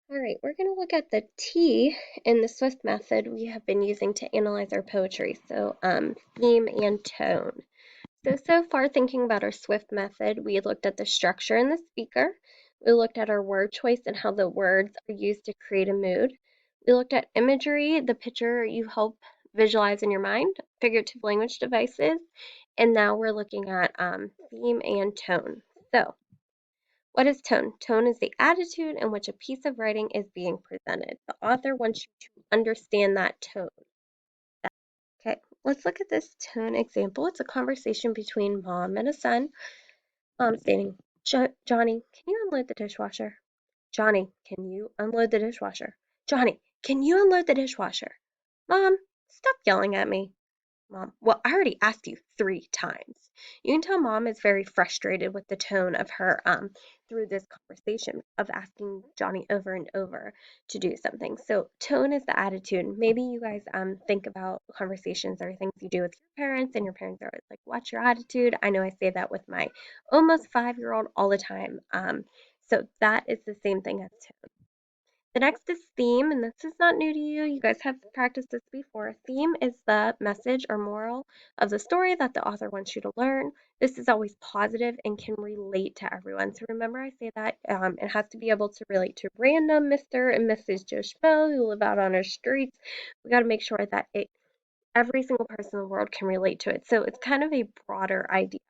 All right, we're going to look at the T in the Swift method we have been using to analyze our poetry. So, theme and tone. So far, thinking about our Swift method, we looked at the structure in the speaker. We looked at our word choice and how the words are used to create a mood. We looked at imagery, the picture you help visualize in your mind, figurative language devices, and now we're looking at theme and tone. So, what is tone? Tone is the attitude in which a piece of writing is being presented. The author wants you to understand that tone. Okay, let's look at this tone example. It's a conversation between mom and a son. Mom stating, Johnny, can you unload the dishwasher? Johnny, can you unload the dishwasher? Johnny, can you unload the dishwasher? Mom, stop yelling at me. Mom, well, I already asked you 3 times. You can tell mom is very frustrated with the tone of her through this conversation of asking Johnny over and over to do something. So tone is the attitude. Maybe you guys think about conversations or things you do with your parents, and your parents are always like, "Watch your attitude." I know I say that with my almost 5-year-old all the time. So that is the same thing as tone. The next is theme, and this is not new to you. You guys have practiced this before. Theme is the message or moral of the story that the author wants you to learn. This is always positive and can relate to everyone. So remember, I say that it has to be able to relate to random Mr. and Mrs. Joe Schmo who live out on our streets. We got to make sure that every single person in the world can relate to it. So it's kind of a broader idea.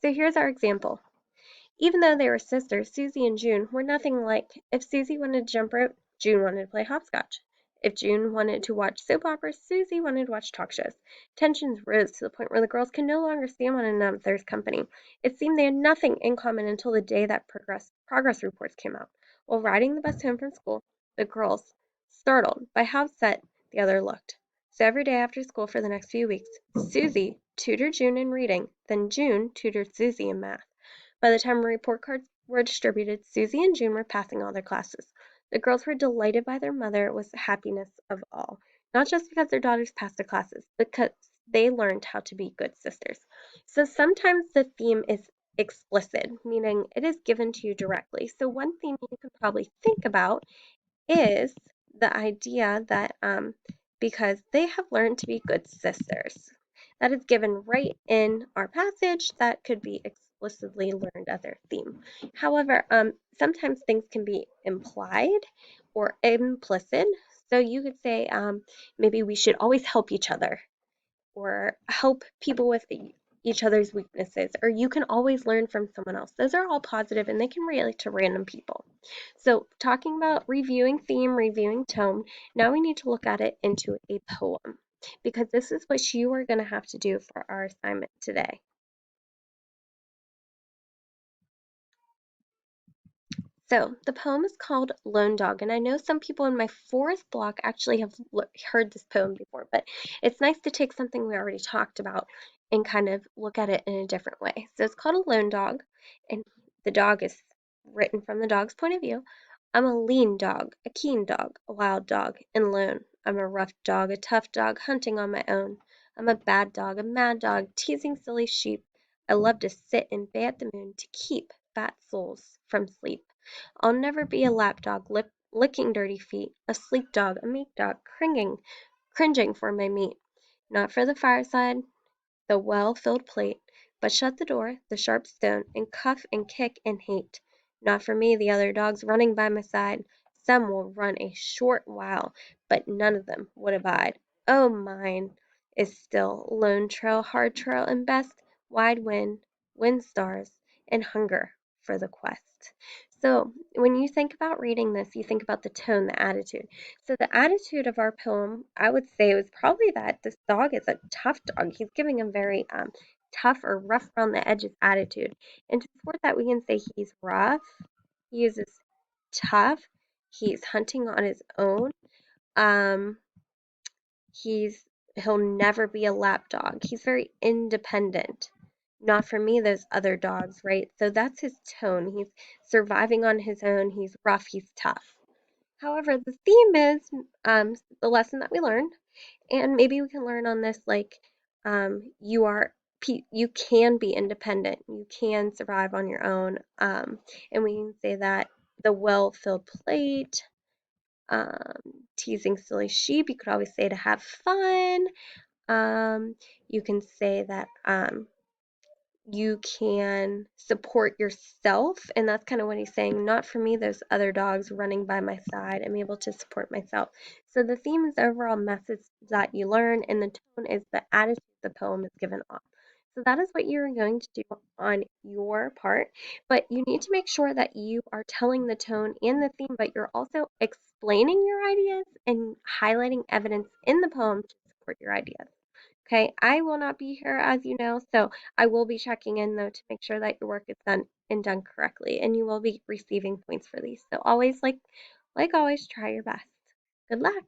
So here's our example. Even though they were sisters, Susie and June were nothing alike. If Susie wanted to jump rope, June wanted to play hopscotch. If June wanted to watch soap operas, Susie wanted to watch talk shows. Tensions rose to the point where the girls could no longer stand one another's company. It seemed they had nothing in common until the day that progress reports came out. While riding the bus home from school, the girls, startled by how upset the other looked. So every day after school for the next few weeks, Susie tutored June in reading, then June tutored Susie in math. By the time report cards were distributed, Susie and June were passing all their classes. The girls were delighted by their mother was the happiness of all, not just because their daughters passed their classes, because they learned how to be good sisters. So sometimes the theme is explicit, meaning it is given to you directly. So one theme you can probably think about is the idea that because they have learned to be good sisters. That is given right in our passage. That could be explicitly learned as their theme. However, sometimes things can be implied or implicit. So you could say maybe we should always help each other or help people with each other's weaknesses, or you can always learn from someone else. Those are all positive and they can relate to random people. So, talking about reviewing theme, reviewing tone, now we need to look at it into a poem because this is what you are going to have to do for our assignment today. So, the poem is called Lone Dog, and I know some people in my fourth block actually have heard this poem before, but it's nice to take something we already talked about and kind of look at it in a different way. So, it's called A Lone Dog, and the dog is written from the dog's point of view. I'm a lean dog, a keen dog, a wild dog, and lone. I'm a rough dog, a tough dog, hunting on my own. I'm a bad dog, a mad dog, teasing silly sheep. I love to sit and bay at the moon to keep fat souls from sleep. I'll never be a lap dog licking dirty feet, a sleek dog, a meek dog, cringing for my meat. Not for the fireside, the well-filled plate, but shut the door, the sharp stone, and cuff and kick and hate. Not for me, the other dogs running by my side. Some will run a short while, but none of them would abide. Oh, mine is still lone trail, hard trail, and best wide wind stars, and hunger for the quest. So, when you think about reading this, you think about the tone, the attitude. So, the attitude of our poem, I would say, was probably that this dog is a tough dog. He's giving a very tough or rough around the edges attitude. And to support that, we can say he's rough, he uses tough, he's hunting on his own, um, he's he'll never be a lap dog. He's very independent. Not for me, those other dogs, right? So that's his tone. He's surviving on his own. He's rough. He's tough. However, the theme is the lesson that we learned, and maybe we can learn on this like you are you can be independent. You can survive on your own, and we can say that the well-filled plate, teasing silly sheep. You could always say to have fun. You can say that you can support yourself, and that's kind of what he's saying. Not for me, those other dogs running by my side. I'm able to support myself. So the theme is the overall message that you learn, and the tone is the attitude the poem is given off. So that is what you're going to do on your part, but you need to make sure that you are telling the tone and the theme, but you're also explaining your ideas and highlighting evidence in the poem to support your ideas. Okay, I will not be here as you know, so I will be checking in though to make sure that your work is done and done correctly, and you will be receiving points for these. So always like always try your best. Good luck.